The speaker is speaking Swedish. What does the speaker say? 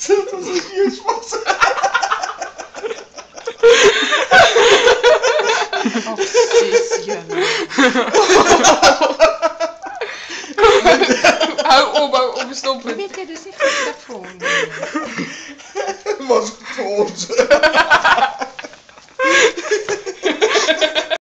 Sluta så ljusfas. Precis, gör om vi står på... Jag vet inte, du ser frustration. Vad så tåls.